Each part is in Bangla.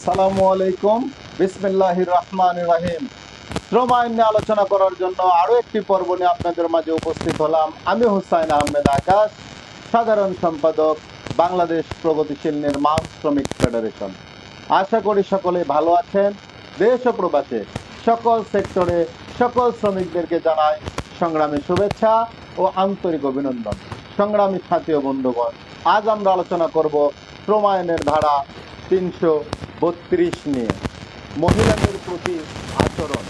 আসসালামু আলাইকুম। বিসমিল্লাহির রহমানির রহিম। শ্রম আইন নিয়ে আলোচনা করার জন্য আরো একটি পর্ব নিয়ে আপনাদের মাঝে উপস্থিত হলাম। আমি হুসাইন আহমেদ আকাশ, সাধারণ সম্পাদক, বাংলাদেশ প্রগতিশীল নির্মাণ শ্রমিক ফেডারেশন। আশা করি সকলে ভালো আছেন। দেশ ও প্রবাসে সকল সেক্টরে সকল শ্রমিকদেরকে জানাই সংগ্রামী শুভেচ্ছা ও আন্তরিক অভিনন্দন। সংগ্রামী সাথী ও বন্ধুগণ, আজ আমরা আলোচনা করব শ্রম আইনের ধারা 332 নিয়ে। মহিলাদের প্রতি আচরণ।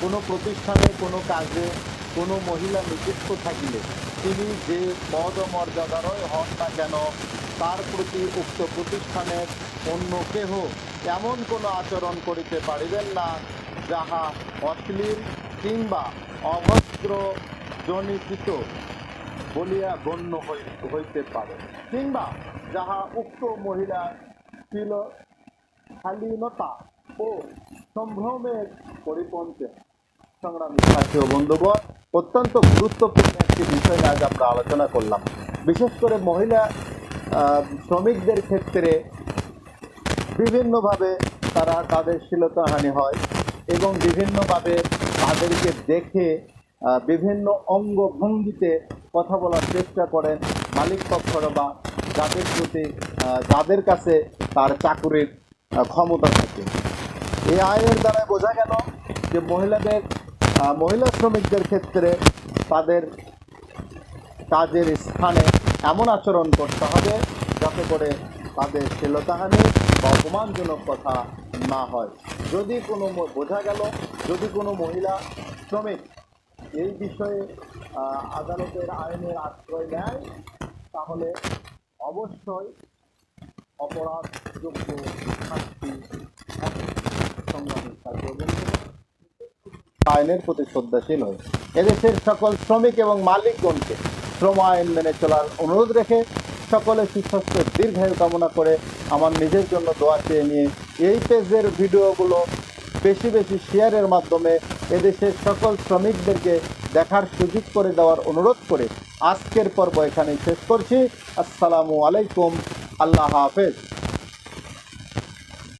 কোনো প্রতিষ্ঠানে কোনো কাজে কোনো মহিলা নিযুক্ত থাকিলে তিনি যে পদ ও মর্যাদারই হন না কেন, তার প্রতি উক্ত প্রতিষ্ঠানের অন্য কেহ এমন কোনো আচরণ করিতে পারিবেন না যাহা অশ্লীল কিংবা অভদ্র জনিত বলিয়া গণ্য হইতে পারে, কিংবা যাহা উক্ত মহিলা শালীনতা ও সম্ভ্রমের পরিপন্থী। সংগ্রামী সাথী ও বন্ধুগণ, অত্যন্ত গুরুত্বপূর্ণ একটি বিষয় আজ আমরা আলোচনা করলাম। বিশেষ করে মহিলা শ্রমিকদের ক্ষেত্রে বিভিন্নভাবে তাদের শ্লীলতাহানি হয় এবং বিভিন্নভাবে তাদেরকে দেখে বিভিন্ন অঙ্গভঙ্গিতে কথা বলার চেষ্টা করেন মালিক পক্ষরা বা যাদের কাছে তার চাকুরির ক্ষমতা থাকে। এই আইনের দ্বারা বোঝা গেল যে মহিলা শ্রমিকদের ক্ষেত্রে তাদের কাজের স্থানে এমন আচরণ করতে হবে যাতে করে তাদের শ্লীলতাহানি বা অপমানজনক কথা না হয়। যদি বোঝা গেল যদি কোনো মহিলা শ্রমিক এই বিষয়ে আদালতের আইনের আশ্রয় নেয়, তাহলে অবশ্যই অপরাধযোগ্য শাস্তি আইনের প্রতি শ্রদ্ধাশীল হয়ে এদেশের সকল শ্রমিক এবং মালিকগণকে শ্রম আইন মেনে চলার অনুরোধ রেখে সকলে সুস্বাস্থ্যের দীর্ঘায়ু কামনা করে আমার নিজের জন্য দোয়া চেয়ে নিয়ে এই পেজের ভিডিওগুলো বেশি বেশি শেয়ারের মাধ্যমে এদেশের সকল শ্রমিকদেরকে দেখার সুযোগ করে দেওয়ার অনুরোধ করে আজকের পর্ব এখানেই শেষ করছি। আসসালামু আলাইকুম। আল্লাহ হাফেজ।